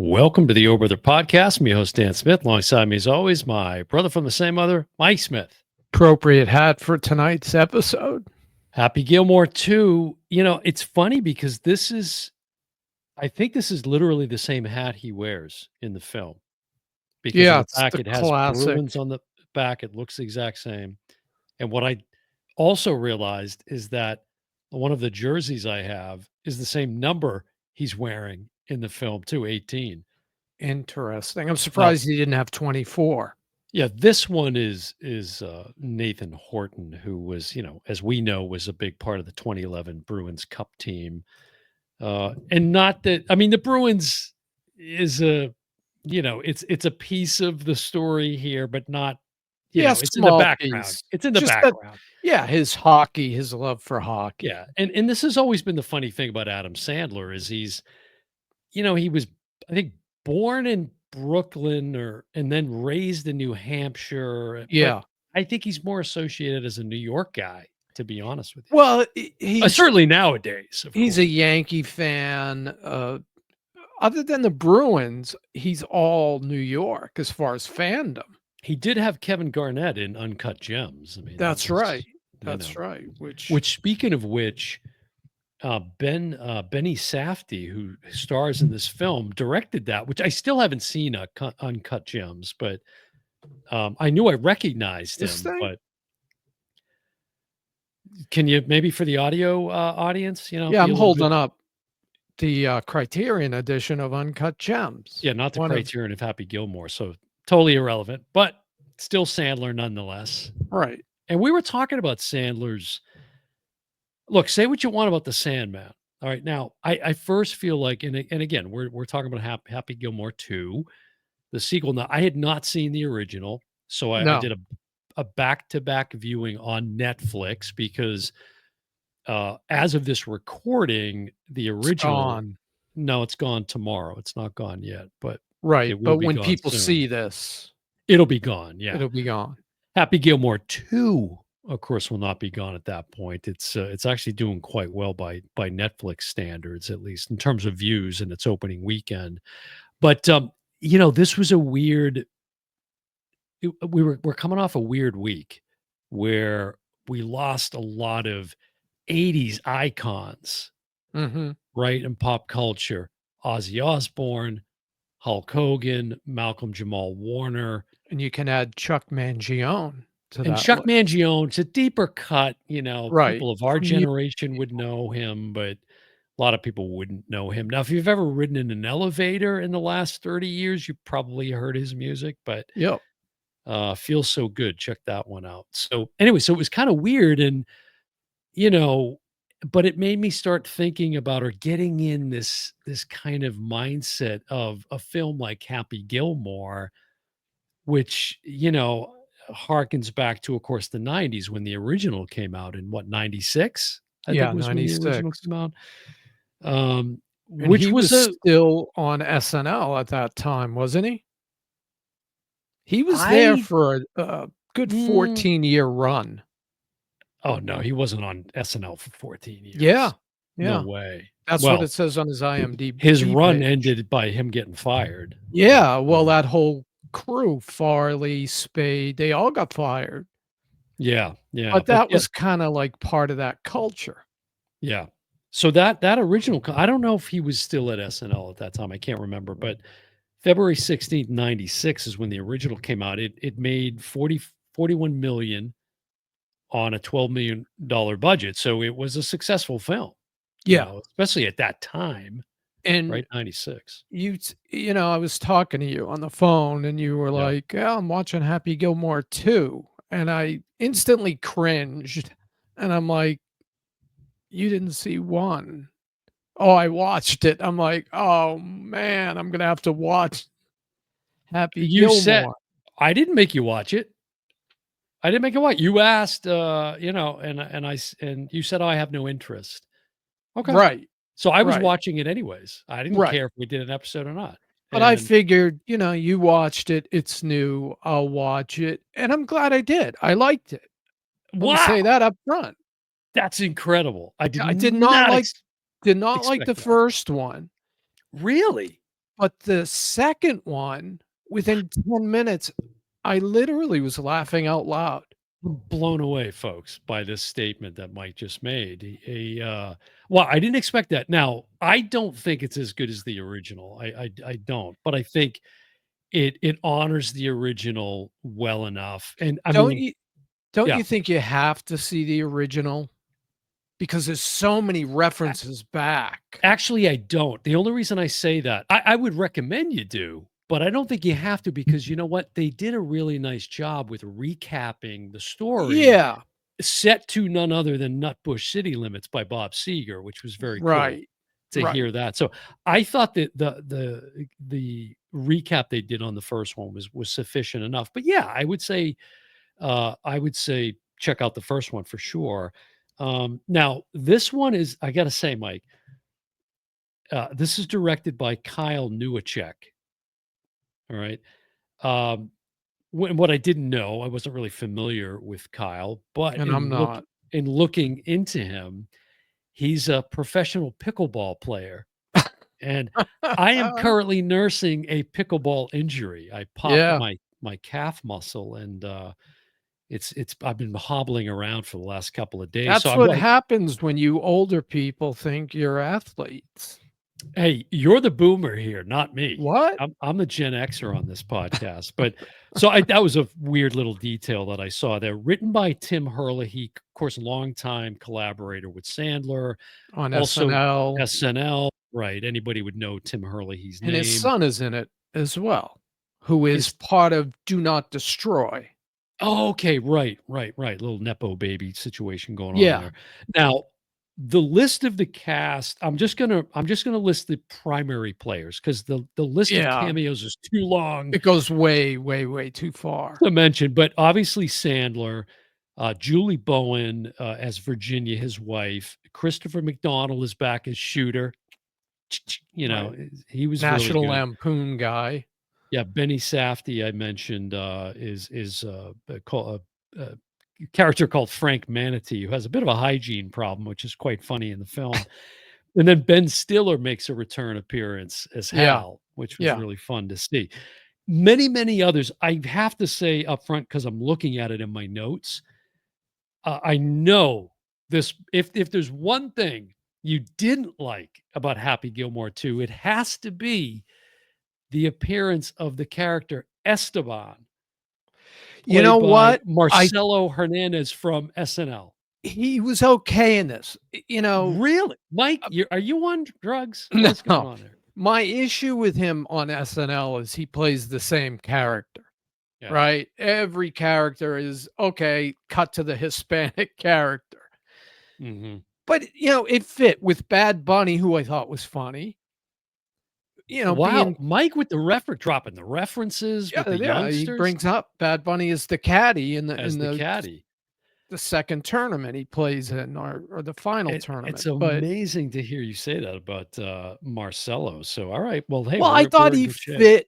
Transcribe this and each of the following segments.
Welcome to the O Brother Podcast. I'm your host, Dan Smith. Alongside me, as always, my brother from the same mother, Mike Smith. Appropriate hat for tonight's episode. Happy Gilmore 2. It's funny because I think this is literally the same hat he wears in the film. Because in Yeah, the it's back, the it has classic. Bruins on the back. It looks the exact same. And what I also realized is that one of the jerseys I have is the same number he's wearing in the film, too, 18. Interesting. I'm Now, surprised he didn't have 24. yeah, this one is Nathan Horton, who was, as we know, was a big part of the 2011 Bruins Cup team. And not that, I mean, the Bruins is it's a piece of the story here, but not, Yeah, it's in the small background. piece. It's in the Just that, background. yeah, his hockey, his love for Yeah. hockey. And this has always been the funny thing about Adam Sandler is he was, I think, born in Brooklyn and then raised in New Hampshire, but Yeah. I think he's more associated as a New York guy, to be honest with you. Well, he's Certainly nowadays, of he's course. a Yankee fan. Other than the Bruins, he's all New York as far as fandom. He did have Kevin Garnett in Uncut Gems. I mean, That's that was, right. That's right. Which, speaking of which, Benny Safdie, who stars in this film, directed that, which I still haven't seen Uncut Gems, but I knew I recognized this him. thing? But can you maybe for the audio audience, Yeah, be a I'm little bit? holding up the Criterion edition of Uncut Gems. Yeah, not the One of- Criterion of Happy Gilmore, so totally irrelevant, but still Sandler nonetheless. Right. And we were talking about Sandler's. Look, say what you want about the Sandman. All right, now I first feel like, and again, we're talking about Happy Gilmore 2, the sequel. Now I had not seen the original, so I No. did a back-to-back viewing on Netflix because as of this recording, the It's original. gone. No, it's gone tomorrow. It's not gone yet, but Right. it will But be when gone people soon. see this, It'll be gone. Yeah. it'll be gone. Happy Gilmore 2, of course, will not be gone at that point. It's actually doing quite well by Netflix standards, at least in terms of views in its opening weekend. But this was a weird. We're coming off a weird week where we lost a lot of 80s icons, Mhm. right, in pop culture. Ozzy Osbourne, Hulk Hogan, Malcolm Jamal Warner. And you can add Chuck Mangione to And that Chuck list. Mangione, it's a deeper cut, Right. people of our From years generation would know him, but a lot of people wouldn't know him. Now, if you've ever ridden in an elevator in the last 30 years, you probably heard his music, but Yep. Feels So Good. Check that one out. So anyway, so it was kind of weird and, you know, but it made me start thinking about or getting in this kind of mindset of a film like Happy Gilmore, which, harkens back to, of course, the 90s when the original came out in what, 96? I think Yeah, was when the original 96. came out. Um, And which he was was still on SNL at that time, wasn't he? He was there I for a good 14-year run. Oh no, he wasn't on SNL for 14 years. Yeah. No Yeah. way. That's what Well, it says on his IMDb his run page. ended by him getting fired. Yeah, well, that whole crew, Farley, Spade, they all got fired. Yeah, yeah. But that yeah, was kinda like part of that culture. yeah. So that original, I don't know if he was still at SNL at that time. I can't remember, but February 16th, 96 is when the original came out. It made 41 million on a $12 million budget. So it was a successful film. Yeah. Especially at that time, And right? 96. I was talking to you on the phone and you were Yeah. like, "Yeah, I'm watching Happy Gilmore 2." And I instantly cringed. And I'm like, "You didn't see 1." "Oh, I watched it." I'm like, "Oh, man, I'm gonna have to watch Happy You said Gilmore." I didn't make you watch it. I didn't make you watch. You asked, and you said, "Oh, I have no interest." Okay. Right, So I was right, watching it anyways. I didn't right. care if we did an episode or not. But I And figured, you watched it, it's new, I'll watch it, and I'm glad I did. I liked it. Let me say wow, that up front. that's incredible. I did I did not not like the expect that. first one. Really? But the second one, within 10 minutes, I literally was laughing out loud. I'm blown away, folks, by this statement that Mike just made. Well, I didn't expect that. Now, I don't think it's as good as the original. I don't, but I think it honors the original well enough. And I Don't mean, you don't yeah, you think you have to see the original? Because there's so many references back. actually, I don't. The only reason I say that, I would recommend you do, but I don't think you have to because you know what? They did a really nice job with recapping the story Yeah, set to none other than Nutbush City Limits by Bob Seger, which was very cool right, to right. hear that. So I thought that the recap they did on the first one was sufficient enough. But yeah, I would say check out the first one for sure. Now this one is I got to say, Mike, this is directed by Kyle Newacek. All right. Um, what I didn't know, I wasn't really familiar with Kyle, but And I'm not. in looking into him, he's a professional pickleball player, and I am currently nursing a pickleball injury. I popped Yeah, my calf muscle, and it's I've been hobbling around for the last couple of days. So that's I'm what like, happens when you older people think you're athletes. "Hey, you're the boomer here, not me. What? I'm the Gen Xer on this podcast." But so that was a weird little detail that I saw there. Written by Tim Herlihy, of course, longtime collaborator with Sandler, On also SNL, SNL. Right? Anybody would know Tim Herlihy's and his name. son is in it as well, who is His part of Do Not Destroy. Oh, okay, right. Little nepo baby situation going on Yeah, there. Now, the list of the cast, I'm just gonna list the primary players because the list of yeah. cameos is too long It goes way, way, way too far. to mention, but obviously Sandler, Julie Bowen, as Virginia, his wife, Christopher McDonald is back as Shooter. You know, Right. he was really National good. Lampoon guy. Yeah, Benny Safdie I mentioned, is, call a character called Frank Manatee, who has a bit of a hygiene problem, which is quite funny in the film. And then Ben Stiller makes a return appearance as Yeah, Hal, which was yeah. really fun to see. Many, many others. I have to say up front because 'cause I'm looking at it in my notes, I know this if there's one thing you didn't like about Happy Gilmore 2, it has to be the appearance of the character Esteban, You know played by what? I Marcelo Hernandez from SNL. He was okay in this. Really? Mike, Uh, are you on drugs? What is going no. on there? My issue with him on SNL is he plays the same character, Yeah. right? Every character is okay, cut to the Hispanic character. Mhm. But, it fit with Bad Bunny, who I thought was funny, Wow, being Mike with the dropping the references with yeah, the yeah, he youngsters brings up Bad Bunny as the caddy in the as in the the caddy. the second tournament he plays in or the final It's tournament. But amazing to hear you say that about, Marcelo. So, all right, well, hey, well, I thought we're in good shape.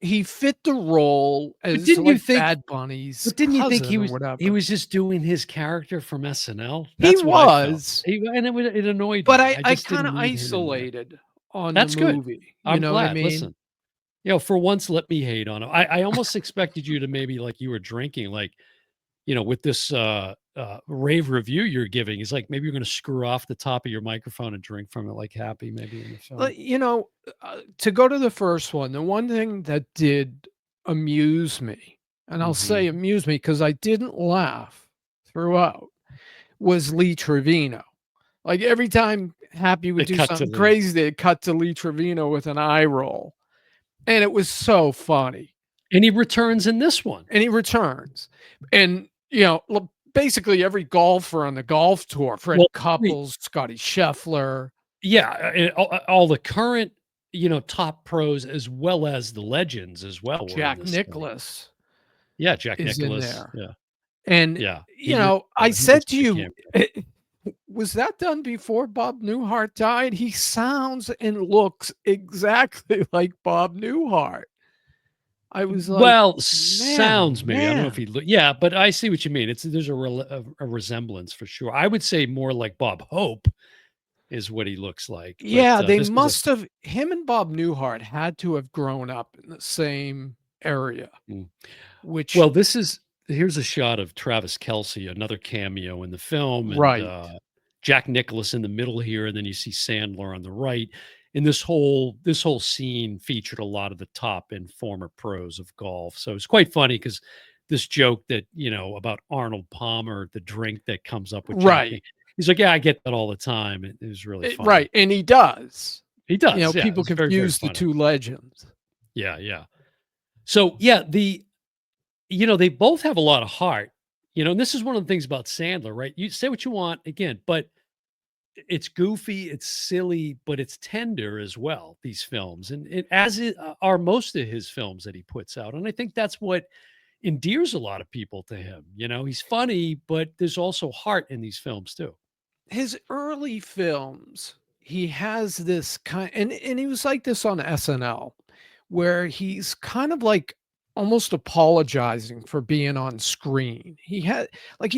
he fit the role But as didn't you like think Bad Bunny's But didn't you think cousin or he whatever. was just doing his character from SNL? He That's what I felt. was, It annoyed but me. I I I just kinda didn't need him in there. isolated on the That's good. movie, you I'm know what I glad. mean? Listen, for once, let me hate on him. I almost expected you to maybe like you were drinking, like, with this rave review you're giving. It's like maybe you're going to screw off the top of your microphone and drink from it like Happy, maybe in the film. But, to go to the first one, the one thing that did amuse me, and I'll Hmm. say amuse me because I didn't laugh throughout, was Lee Trevino. Like, every time Happy would They do cut to something Lee, crazy, they'd cut to Lee Trevino with an eye roll, and it was so funny. and he returns in this one. And he returns. And, basically every golfer on the golf tour, Fred Well, Couples, Scotty Scheffler, yeah, all the current, top pros as well as the legends as well were in Jack this thing. Nicklaus Yeah, Jack is in Nicholas. there. Yeah, And, yeah. I He makes said a to good you, cameo. was that done before Bob Newhart died? He sounds and looks exactly like Bob Newhart. I was like, Well, "Man, oh, sounds maybe. I don't know if man." he yeah, but I see what you mean. There's a resemblance for sure. I would say more like Bob Hope is what he looks like, but, Yeah, they this is a must have him and Bob Newhart had to have grown up in the same area, mm. which Well, this is here's a shot of Travis Kelce, another cameo in the film, and, right. Jack Nicholas in the middle here, and then you see Sandler on the right, and this whole scene featured a lot of the top and former pros of golf, so it's quite funny because this joke that, about Arnold Palmer, the drink that comes up with Jack Nic Right. he's like, "Yeah, I get that all the time." It was really Right, funny. and he does. He You know, does, yeah, people it's very, very confuse the funny. 2 legends. Yeah, yeah. So, yeah, they both have a lot of heart, and this is one of the things about Sandler, right? You say what you want again, but it's goofy, it's silly, but it's tender as well, these films. And as it, are most of his films that he puts out. And I think that's what endears a lot of people to him. He's funny, but there's also heart in these films too. His early films, he has this kind and he was like this on SNL, where he's kind of like almost apologizing for being on screen. He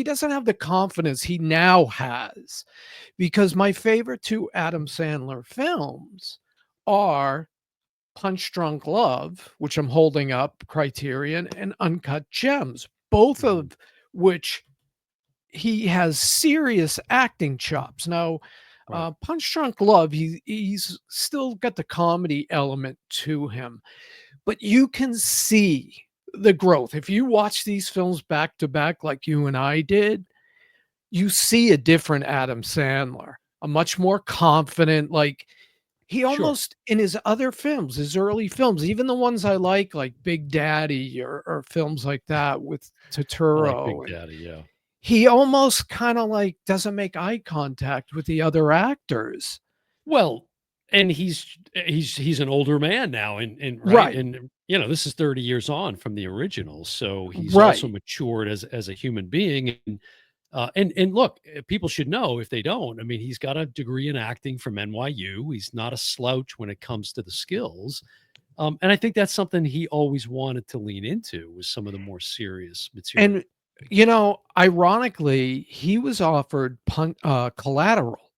doesn't have the confidence he now has, because my favorite 2 Adam Sandler films are Punch Drunk Love, which I'm holding up, Criterion, and Uncut Gems, both Mhm. of which he has serious acting chops. Now, Right. Punch Drunk Love, he's still got the comedy element to him, but you can see the growth. If you watch these films back to back like you and I did, you see a different Adam Sandler, a much more confident, like he Sure. almost in his other films, his early films, even the ones I like Big Daddy or films like that with I like Big Turturro, and Daddy. Yeah. he almost kinda, like, doesn't make eye contact with the other actors. Well, and he's an older man now, and right, Right, and this is 30 years on from the original, so he's also right. matured as a human being, and look, people should know if they don't. I mean, he's got a degree in acting from NYU. He's not a slouch when it comes to the skills, and I think that's something he always wanted to lean into was some of the more serious And, material. ironically, he was offered Collateral,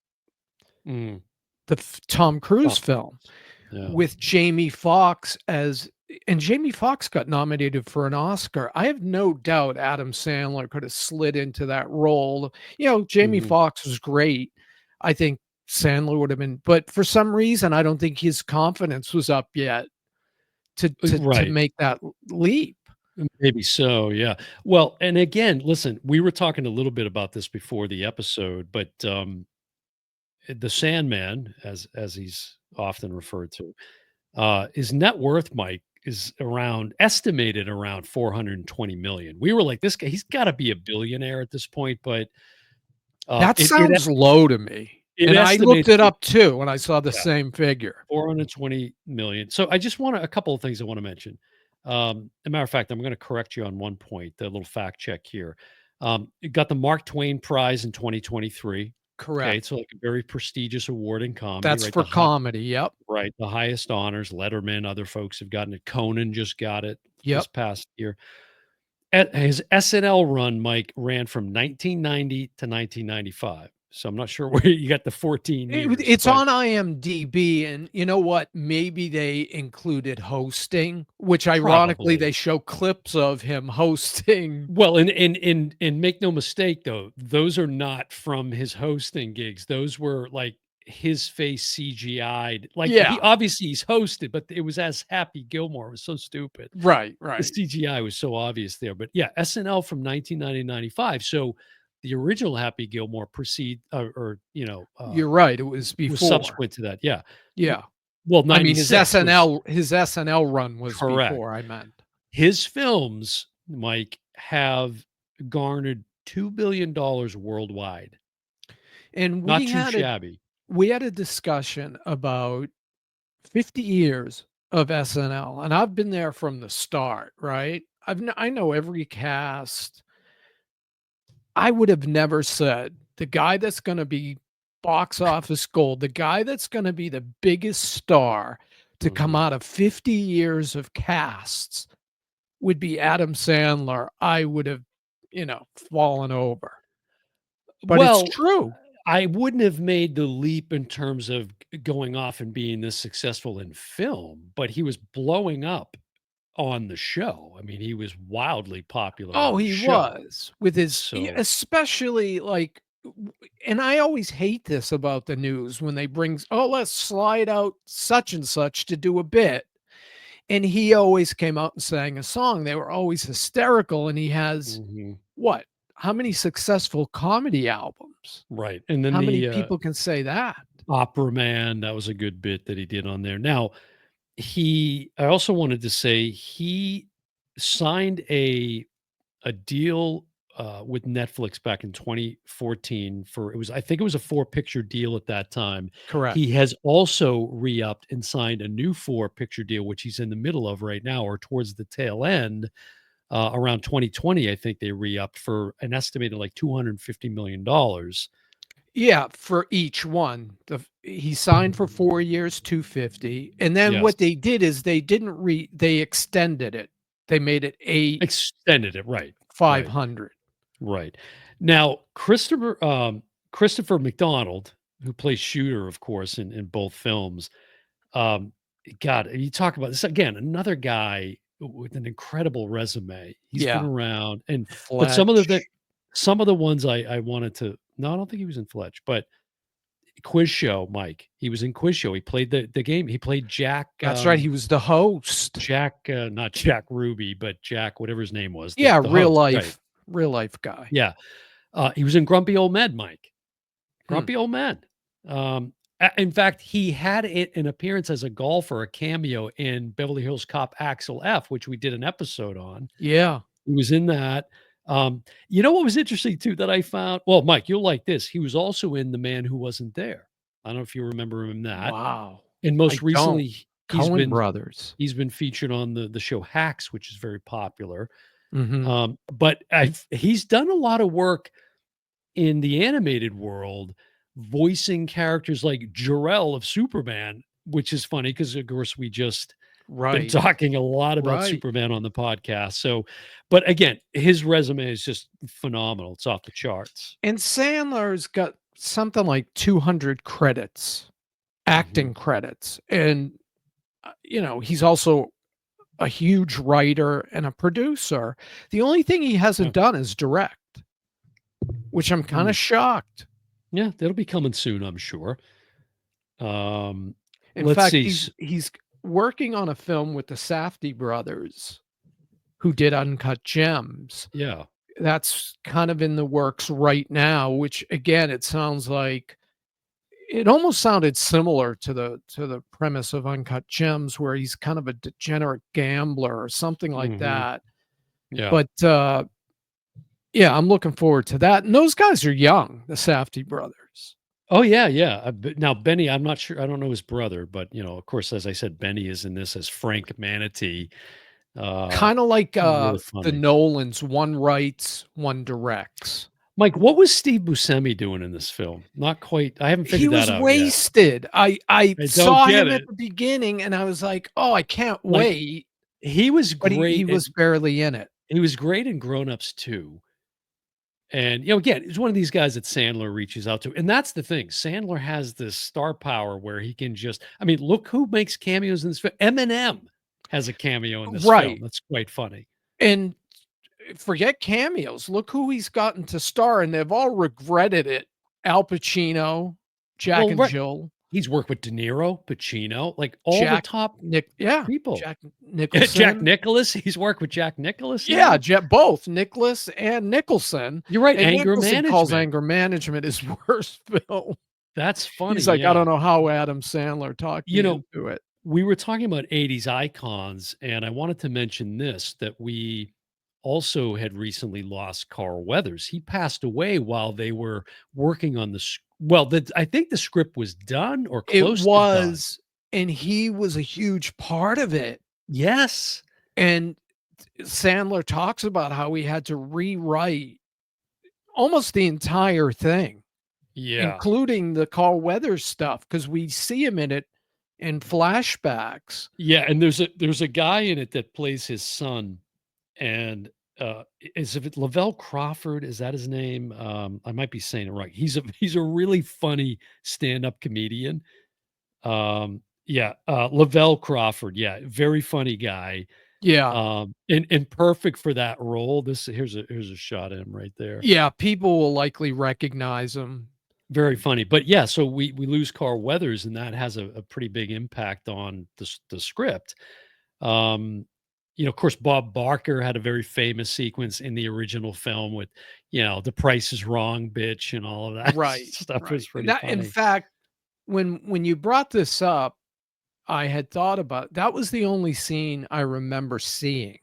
Mm, the Tom Tom Cruise film, Cruise. Yeah. with Jamie Foxx as and Jamie Foxx got nominated for an Oscar. I have no doubt Adam Sandler could have slid into that role. Jamie Mhm. Foxx was great. I think Sandler would have been, but for some reason, I don't think his confidence was up yet to Right. make that leap. Maybe so, yeah. Well, and again, listen, we were talking a little bit about this before the episode, but the Sandman, as he's often referred to, his net worth, Mike, is estimated around 420 million. We were like, this guy, he's got to be a billionaire at this point, but That it it sounds low to me, it and I looked estimates it it, up too when I saw the yeah, same figure. 420 million. So I just want a couple of things I want to mention. A matter of fact, I'm going to correct you on one point, a little fact check here. It got the Mark Twain Prize in 2023. Okay, Correct. so like a very prestigious award in comedy, That's right? for comedy, yep, Right, the highest honors. Letterman, other folks have gotten it. Conan just got it this yep. past year. His SNL run, Mike, ran from 1990 to 1995. So I'm not sure where you got the 14 years, It's but on IMDb, and you know what? Maybe they included hosting, which ironically, probably. they show clips of him hosting. Well, and make no mistake though, those are not from his hosting gigs. Those were like his face CGI'd. Like he Yeah, obviously he's hosted, but it was as Happy Gilmore. It was so stupid. right, The right. CGI was so obvious there. But yeah, SNL from 1990 to 95. So the original Happy Gilmore You're right, it was was before. subsequent to that. Yeah. W- Yeah. Well, I mean, his 96 was SNL run was correct. before, I meant. His films, Mike, have garnered $2 billion worldwide. And Not too shabby. we had a discussion about 50 years of SNL, and I've been there from the start, right? I know every cast. I would have never said the guy that's gonna be box office gold, the guy that's gonna be the biggest star to come Mhm. out of 50 years of casts would be Adam Sandler. I would have, fallen over. But it's Well, true. I wouldn't have made the leap in terms of going off and being this successful in film, but he was blowing up on the show. I mean, he was wildly popular Oh, on the he show. was with his So especially like and I always hate this about the news when they bring, "Oh, let's slide out such and such to do a bit." And he always came out and sang a song. They were always hysterical, and he has mhm, what? How many successful comedy albums? right, and then How many the, people can say that? Opera Man, that was a good bit that he did on there. Now, I also wanted to say he signed a deal, with Netflix back in 2014 for I think it was a 4-picture deal at that time. Correct. He has also re-upped and signed a new 4-picture deal, which he's in the middle of right now or towards the tail end, around 2020, I think they re-upped for an estimated like $250 million. Yeah, for each one. He signed for 4 years, 250, and then Yes. what they did is they extended it. They made it a Extended it, right, right. 500. Right. Now, Christopher McDonald, who plays Shooter, of course, in both films, um, God, you talk about this again, another guy with an incredible resume. He's been Yeah, around, but Fletch. some of the ones I wanted to no, I don't think he was in Fletch, but Quiz Show, Mike. He was in Quiz Show. He played the game. He played Jack, That's right, he was the host. not Jack Ruby, but Jack, whatever his name was, Yeah, the host, right? real life guy. Yeah. He was in Grumpy Old Men, Mike. Hmm. Grumpy Old Men. In fact, he had an appearance as a golfer, a cameo in Beverly Hills Cop Axel F, which we did an episode on. Yeah. He was in that. You know what was interesting too that I found? Well, Mike, you'll like this. He was also in The Man Who Wasn't There. I don't know if you remember him in that. Wow. And I most don't. recently, Cohen brothers. he's been featured on the show Hacks, which is very popular. Mhm. But he's done a lot of work in the animated world, voicing characters like Jor-El of Superman, which is funny because, of course, we just been Right. talking a lot about Right. Superman on the podcast. So, but again, his resume is just phenomenal. It's off the charts. And Sandler's got something like 200 credits, Mhm. acting credits, and, he's also a huge writer and a producer. The only thing he Yeah. hasn't done is direct, which I'm kinda Mm. shocked. Yeah, that'll be coming soon, I'm sure. Um, In let's fact, see. he's working on a film with the Safdie brothers who did Uncut Gems. Yeah. That's kind of in the works right now, which again, it sounds like it almost sounded similar to the premise of Uncut Gems, where he's kind of a degenerate gambler or something like Mhm. that. Yeah. But, yeah, I'm looking forward to that, and those guys are young, the Safdie brothers. Oh, yeah, yeah. But now Benny, I'm not sure. I don't know his brother, but of course, as I said, Benny is in this as Frank Manatee. Uh, Kinda like, really the funny. Nolans, one writes, one directs. Mike, what was Steve Buscemi doing in this film? Not quite. I haven't He figured that was out yet. wasted. I I don't saw get him at it. the beginning, and I was like, "Oh, I can't Like wait," he was but he great, was and barely in it. he was great in Grown Ups too. And again, he's one of these guys that Sandler reaches out to, and that's the thing. Sandler has this star power where he can just. I mean, look who makes cameos in this film. Eminem has a cameo in this film. Right, That's quite funny. and forget cameos, look who he's gotten to star, and they've all regretted it. Al Pacino, Jack Well, and right. Jill, He's worked with De Niro, Pacino, like all the Jack top Nick yeah, people. Jack Jack Nicholson. Nicholas, he's worked with Jack Nicholas Yeah, now. Je both Nicholas and Nicholson, You're right, and Anger Nicholson calls Management. Anger Management his worst film. That's funny, He's like, "I yeah. don't know how Adam Sandler talked You me know, into it." we were talking about 80s icons, and I wanted to mention this, that we also had recently lost Carl Weathers. He passed away while they were working on I think the script was done or It close to done. was, and he was a huge part of it, Yes. and Sandler talks about how he had to rewrite almost the entire thing, Yeah. including the Carl Weathers stuff, because we see him in it in flashbacks. Yeah, and there's a guy in it that plays his son, and is if it Lavelle Crawford, is that his name? I might be saying it right. He's a really funny stand-up comedian. Yeah, Lavelle Crawford, yeah, very funny guy, Yeah. and perfect for that role. This here's a shot of him right there. Yeah, people will likely recognize him. Very funny, but yeah, so we lose Carl Weathers, and that has a pretty big impact on the script. Um, of course, Bob Barker had a very famous sequence in the original film with, "The Price is Wrong, bitch," and all of that Right, stuff right. was pretty That in funny. fact, when you brought this up, I had thought about that was the only scene I remember seeing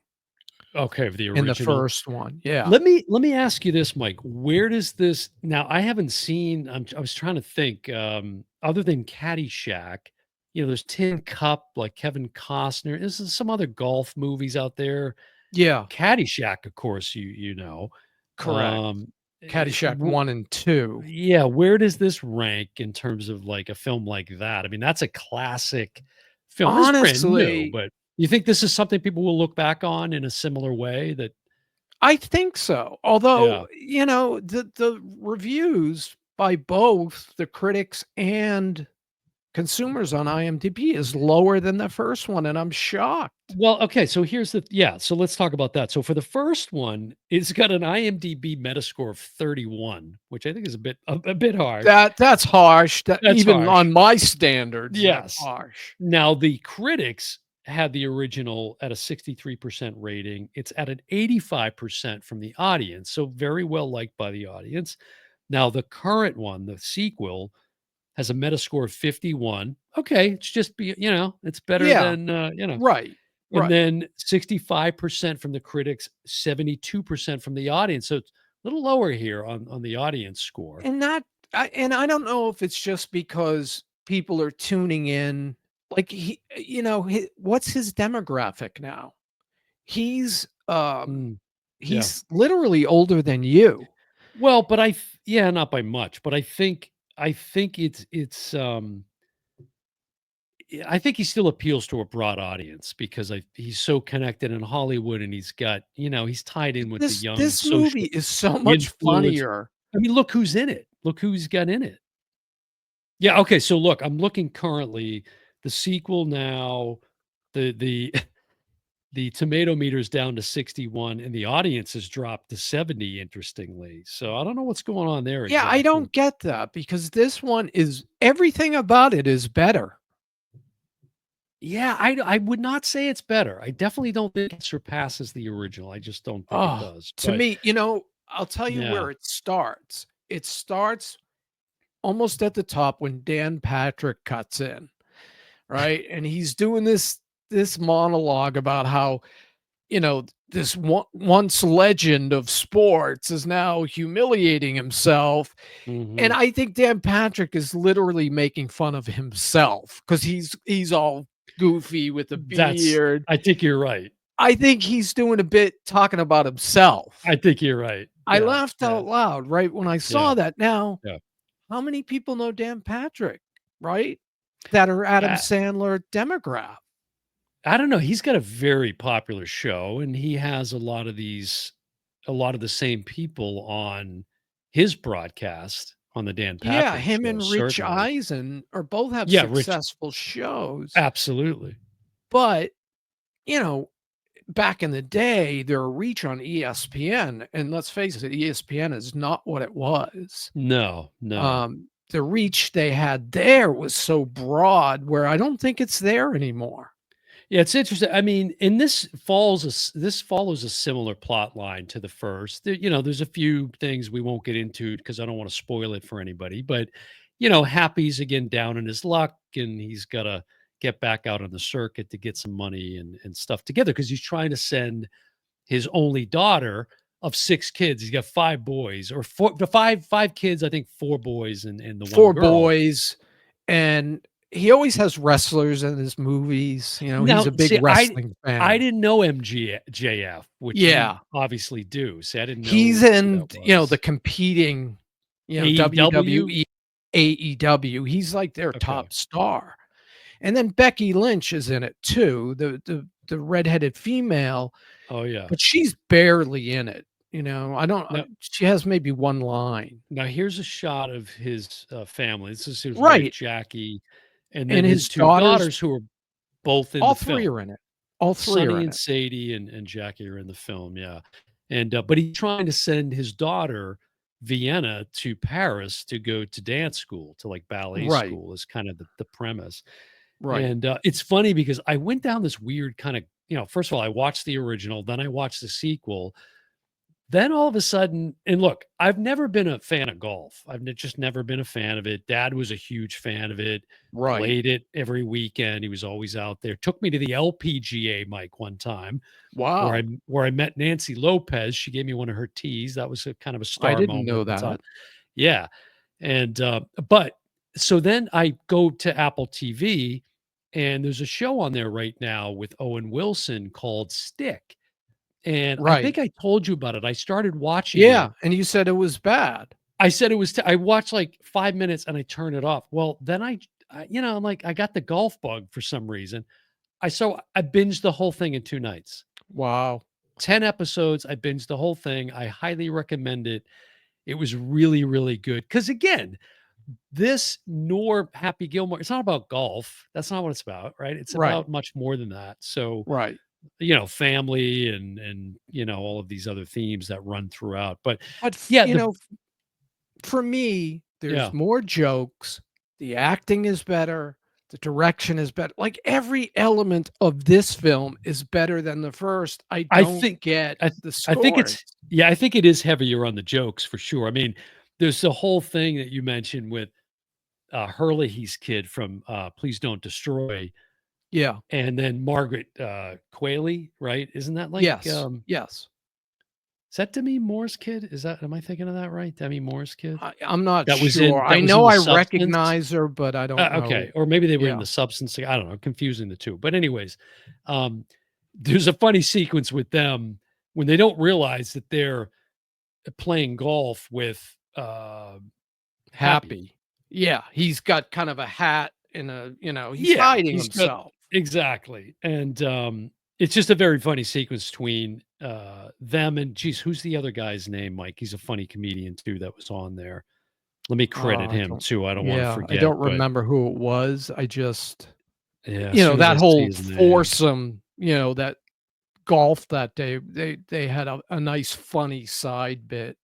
Okay, the in the original. first one. Yeah. Let me ask you this, Mike. Where does this now? I haven't seen. I was trying to think. Other than Caddyshack, there's Tin Cup, like Kevin Costner. There's some other golf movies out there. Yeah, Caddyshack, of course, you know. correct. Um, Caddyshack 1 and 2. yeah, where does this rank in terms of like a film like that? I mean, that's a classic film. It's brand new, Honestly, but you think this is something people will look back on in a similar way? That I think so. Yeah. Although, the reviews by both the critics and consumers on IMDb is lower than the first one, and I'm shocked. Well, okay, so here's the yeah, so let's talk about that. So for the first one, it's got an IMDb Metascore of 31, which I think is a bit harsh. That's harsh. That That's even harsh. on my standards, that's Yes. harsh. Now the critics had the original at a 63% rating. It's at an 85% from the audience, so very well liked by the audience. Now the current one, the sequel, has a Metascore of 51. Okay, it's just it's better Yeah, than right, and right. then 65% from the critics, 72% from the audience. So it's a little lower here on the audience score. And that I don't know if it's just because people are tuning in, like, what's his demographic now? He's, Mm, yeah. he's literally older than you. Well, but yeah, not by much, but I think I think he still appeals to a broad audience because he's so connected in Hollywood and he's tied in with the young This movie social is so much influence. funnier. I mean, look who's in it. Look who's got in it. Yeah, okay, so look, I'm looking currently, the sequel now, the the tomato meter's down to 61 and the audience has dropped to 70, interestingly. So I don't know what's going on there Yeah, I exactly. don't get that because this one is everything about it is better. Yeah, I would not say it's better. I definitely don't think it surpasses the original. I just don't think it Oh, does. to But me, I'll tell you yeah. where it starts. It starts almost at the top when Dan Patrick cuts in, right? And he's doing this monologue about how, this once legend of sports is now humiliating himself. And Mhm. I think Dan Patrick is literally making fun of himself because he's all goofy with a That's beard. I think you're right. I think he's doing a bit talking about himself. I think you're right. I Yeah, laughed yeah, out loud right when I yeah, saw that. Now, yeah. how many people know Dan Patrick, right? That are Adam I Sandler demograph. I don't know, he's got a very popular show, and he has a lot of the same people on his broadcast on the Dan Yeah, Patrick him Show, and Rich certainly. Eisen are both have Yeah, Rich successful shows, absolutely. but, you know, back in the day, their reach on ESPN, and let's face it, ESPN is not what it was. No, no. The reach they had there was so broad where I don't think it's there anymore. Yeah, it's interesting. I mean, and this follows a similar plot line to the first. There's a few things we won't get into because I don't want to spoil it for anybody. But Happy's again down in his luck, and he's got to get back out on the circuit to get some money and stuff together because he's trying to send his only daughter of six kids. He's got five boys or five kids. I think four boys and the one 4 girl. boys, and he always has wrestlers in his movies, he's Now, a big see, wrestling I fan. didn't know MJF, which you Yeah, obviously do. See, I didn't he's know who in, that the was. competing, AEW? WWE, AEW, he's like their Okay. top star, and then Becky Lynch is in it too, the redheaded female, Oh, yeah. but she's barely in it, I don't Now she has maybe one line. now here's a shot of his, family. This is his wife, Right, Jackie, and then and his his 2 daughters, daughters who are both in all the 3 film. are in it. All 3 are Sonny in and it. Sadie and Jackie are in the film, yeah. And, but he's trying to send his daughter, Vienna, to Paris to go to dance school, to, like, ballet Right, school is kind of the premise. right, And, it's funny because I went down this weird kinda, first of all, I watched the original, then I watched the sequel, then all of a sudden, and look, I've never been a fan of golf. Just never been a fan of it. Dad was a huge fan of it, right. played it every weekend. He was always out there. Took me to the LPGA, Mike, one time Wow, where I met Nancy Lopez. She gave me one of her teas. That was a kind of a I star didn't moment know at the time. that. Yeah. And but so then I go to Apple TV and there's a show on there right now with Owen Wilson called Stick. And I Right. think I told you about it. I started watching it. Yeah, and you said it was bad. I said it was I watched like 5 minutes and I turned it off. Well, then I'm like, I got the golf bug for some reason. I binged the whole thing in 2 nights. Wow. 10 episodes, I binged the whole thing. I highly recommend it. It was really, really good. Because again, this nor Happy Gilmore, it's not about golf. That's not what it's about, right? It's Right, about much more than that. So, right. family and all of these other themes that run throughout. But But, yeah, the for me, there's yeah. more jokes, the acting is better, the direction is better. Like, every element of this film is better than the first. I I don't think get I th the I think scores. it's yeah, I think it is heavier on the jokes for sure. I mean, there's the whole thing that you mentioned with, Herlihy's kid from, Please Don't Destroy, Yeah. and then Margaret, Qualley, right? Isn't that like, Yes, yes. is that Demi Moore's kid? Am I thinking of that right? Demi Moore's kid? I'm not That sure. I was in know The I Substance? recognize her, but I don't Okay, know. or maybe they were in Yeah. The Substance, I don't know, confusing the 2, but anyways, um, there's a funny sequence with them when they don't realize that they're playing golf with, Happy. Happy. Yeah, he's got kind of a hat and he's Yeah, hiding he's got himself. exactly, and, it's just a very funny sequence between, them and geez, who's the other guy's name, Mike? He's a funny comedian too that was on there. Let me credit I him don't too, I don't wanna Yeah, I forget, don't but remember who it was. I just yeah, as soon as I that see whole his name, foursome, that golf that day, they had a nice funny side bit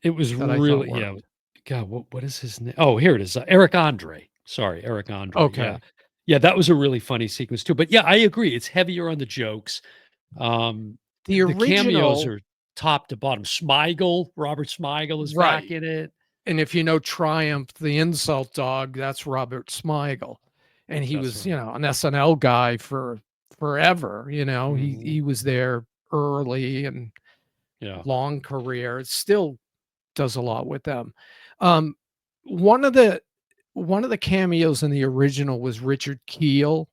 it was that I thought really yeah, worked. God, what is his name? Oh, here it is, Eric Andre. Sorry, Eric Andre, yeah. Okay. Yeah, that was a really funny sequence too, but yeah, I agree, it's heavier on the jokes. The The cameos original. are top to bottom. Smigel, Robert Smigel is back Right, in it. and if you know Triumph, the insult dog, that's Robert Smigel, and he That's was, right. an SNL guy for forever. He Mhm. he was there early and Yeah. long career, still does a lot with them. Um, one of the one of the cameos in the original was Richard Kiel,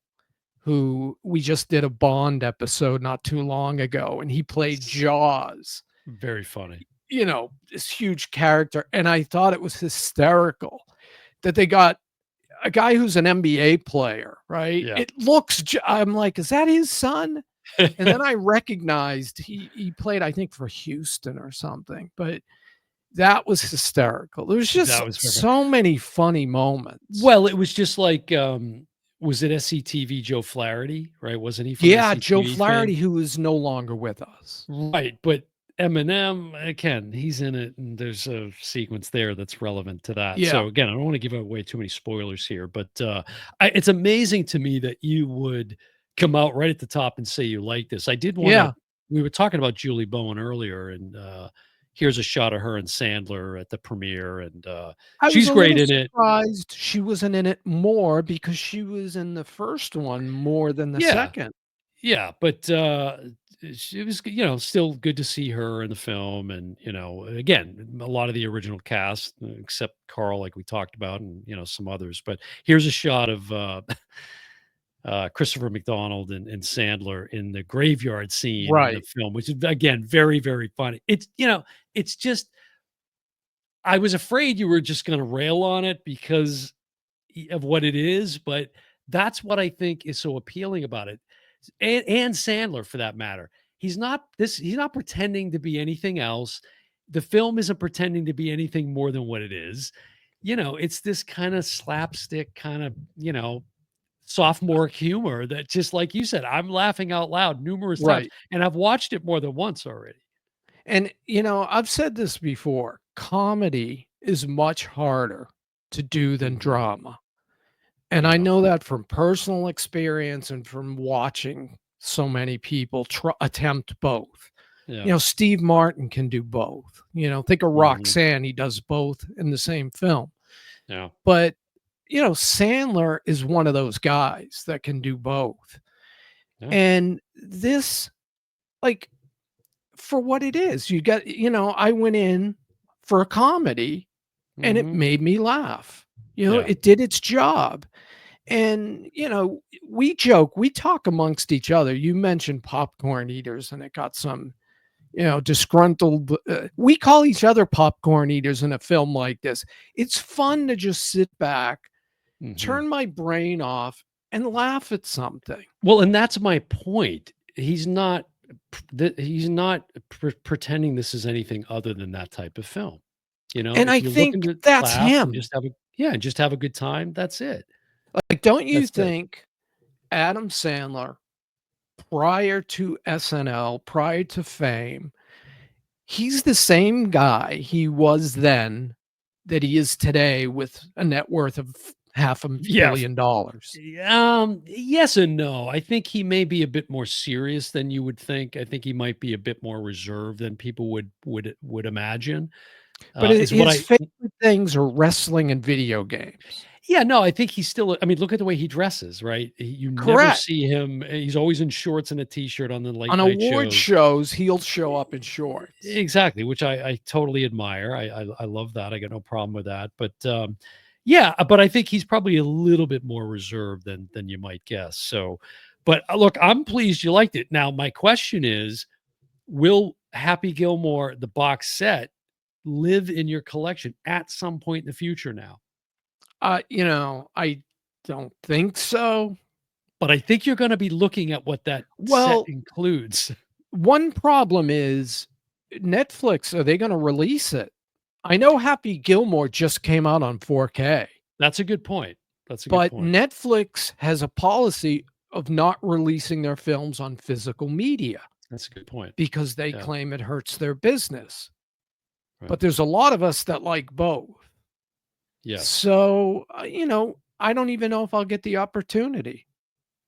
who we just did a Bond episode not too long ago, and he played S Jaws, very funny. this huge character, and I thought it was hysterical that they got a guy who's an NBA player, right? Yeah. It looks j I'm like, "Is that his son?" And then I recognized he played, I think, for Houston or something, but that was hysterical. There's just That was very funny. so many funny moments. Well, it was just like, was it SCTV Joe Flaherty, right? Wasn't he from Yeah, Joe SCTV fame? Flaherty, who is no longer with us. Right, but Eminem, again, he's in it, and there's a sequence there that's relevant to that. Yeah, So again, I don't want to give away too many spoilers here, but it's amazing to me that you would come out right at the top and say you like this. I did want to. yeah. We were talking about Julie Bowen earlier, and here's a shot of her and Sandler at the premiere, and I was she's a great little in it. surprised she wasn't in it more because she was in the first one more than the Yeah, second. yeah, but, it was, still good to see her in the film and, again, a lot of the original cast, except Carl, like we talked about, and, some others, but here's a shot of, Christopher McDonald and Sandler in the graveyard scene in the Right. film, which is, again, very, very funny. It's just I was afraid you were just gonna rail on it because of what it is, but that's what I think is so appealing about it, and Sandler for that matter. he's not pretending to be anything else. The film isn't pretending to be anything more than what it is. It's this kind of slapstick kind of, sophomore humor that, just like you said, I'm laughing out loud numerous times, Right. and I've watched it more than once already. And, I've said this before, comedy is much harder to do than Mhm. drama. And I Yeah. know that from personal experience and from watching so many people attempt both. Yeah. Steve Martin can do both. Think of Mhm. Roxanne, he does both in the same film. Yeah. But, Sandler is one of those guys that can do both. Yeah. And this, like, for what it is, I went in for a comedy and it Mhm. made me laugh. Yeah. It did its job. And, we talk amongst each other. You mentioned popcorn eaters, and it got some, disgruntled. We call each other popcorn eaters in a film like this. It's fun to just sit back, Mhm. turn my brain off, and laugh at something. Well, and that's my point. He's not pretending this is anything other than that type of film. And I If you're looking think to that's laugh and him. just have a yeah, and just have a good time, that's it. Like, don't you That's it. think Adam Sandler, prior to SNL, prior to Fame, he's the same guy he was then that he is today with a net worth of half a Yeah. billion dollars. Yes and no. I think he may be a bit more serious than you would think. I think he might be a bit more reserved than people would imagine. But Is what his I favorite things are wrestling and video games. Yeah, no, I think he's still I mean, look at the way he dresses, right? You never Correct. see him he's always in shorts and a t-shirt on the late On night award shows. shows, he'll show up in shorts. Exactly, which I totally admire. I love that. I got no problem with that. But yeah, but I think he's probably a little bit more reserved than you might guess. So, but look, I'm pleased you liked it. Now, my question is, will Happy Gilmore the box set live in your collection at some point in the future now? I don't think so. But I think you're going to be looking at what that set Well, includes. one problem is Netflix, are they gonna release it? I know Happy Gilmore just came out on 4K, That's a good point. That's a good but point. Netflix has a policy of not releasing their films on physical media That's a good point. because they Yeah, claim it hurts their business. right. But there's a lot of us that like both. Yes. So, I don't even know if I'll get the opportunity.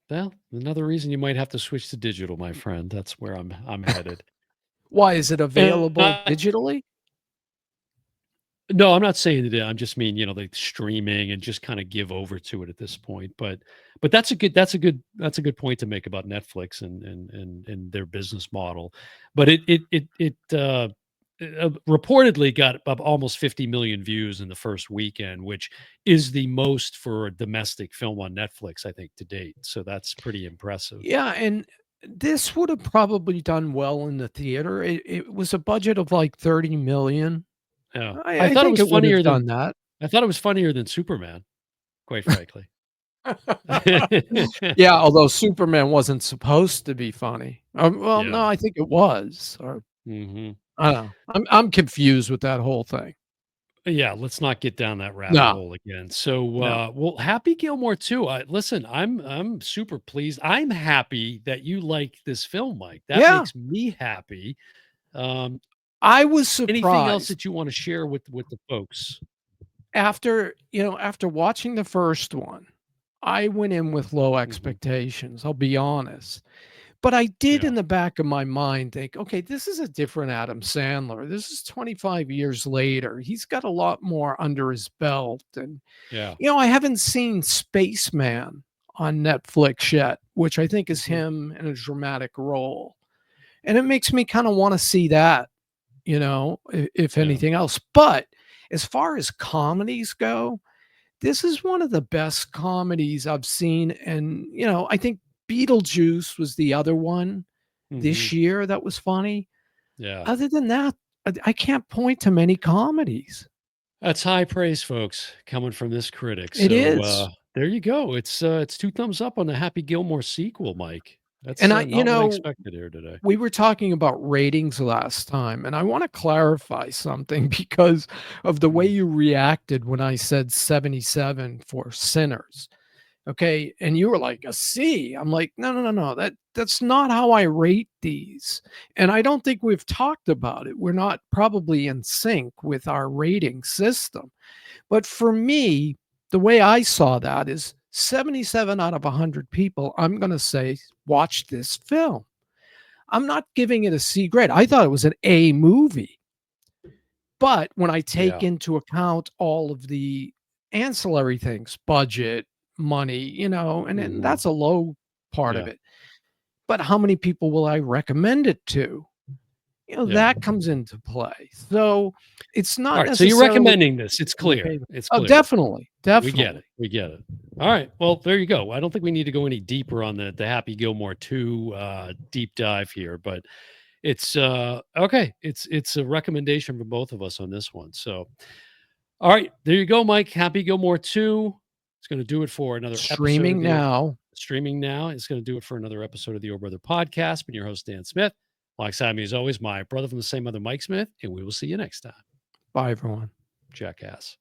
Well, another reason you might have to switch to digital, my friend. That's where I'm headed. Why is it available Uh, digitally? no, I'm not saying that. I'm just mean, like streaming and just kind of give over to it at this point. But that's a good point to make about Netflix and their business model. But it reportedly got up almost 50 million views in the first weekend, which is the most for a domestic film on Netflix, I think, to date. So that's pretty impressive. Yeah, and this would have probably done well in the theater. It was a budget of like 30 million. Yeah. I think it would have done that. I thought it was funnier than Superman, quite frankly. Yeah, although Superman wasn't supposed to be funny. Well, Yeah. no, I think it was, or Mhm. I don't know. I'm confused with that whole thing. Yeah, let's not get down that rabbit No, hole again. So, no. well, Happy Gilmore too. Listen, I'm super pleased. I'm happy that you like this film, Mike. That Yeah, makes me happy. Um, I was Anything else surprised that you want to share with the folks? after watching the first one, I went in with low Mhm. expectations, I'll be honest. But I did Yeah, in the back of my mind think, "Okay, this is a different Adam Sandler. This is 25 years later. He's got a lot more under his belt." And, yeah. I haven't seen Spaceman on Netflix yet, which I think is Mhm. him in a dramatic role. And it makes me kinda wanna see that, if Yeah. anything else. But as far as comedies go, this is one of the best comedies I've seen, and, I think Beetlejuice was the other one this Mhm. year that was funny. Yeah. Other than that, I can't point to many comedies. That's high praise, folks, coming from this critic. It So, is. there you go. It's 2 thumbs up on the Happy Gilmore sequel, Mike. That's And I you not what I know, expected here today. we were talking about ratings last time, and I wanna clarify something because of the way Mm, you reacted when I said 77 for Sinners, okay? And you were like, "A C." I'm like, "No, no, no, no, that's not how I rate these." And I don't think we've talked about it. We're not probably in sync with our rating system. But for me, the way I saw that is 77 out of 100 people, I'm gonna say, "Watch this film." I'm not giving it a C grade. I thought it was an A movie. But when I take yeah. into account all of the ancillary things, budget, money, and Mhm. that's a low part of Yeah. it. But how many people will I recommend it to? Yeah. That comes into play. So it's not Alright, so you're necessarily recommending this. It's my clear. favorite. It's Oh, clear. definitely, We get definitely. it. We get it. All right. Well, there you go. I don't think we need to go any deeper on the Happy Gilmore 2 deep dive here, but it's okay. It's a recommendation for both of us on this one. So, all right, there you go, Mike. Happy Gilmore 2. It's going to do it for another episode of Streaming the now. streaming now. It's going to do it for another episode of the Oh Brother podcast. Been your host Dan Smith. Alongside me as always, my brother from the same mother, Mike Smith, and we will see you next time. Bye, everyone. Jackass.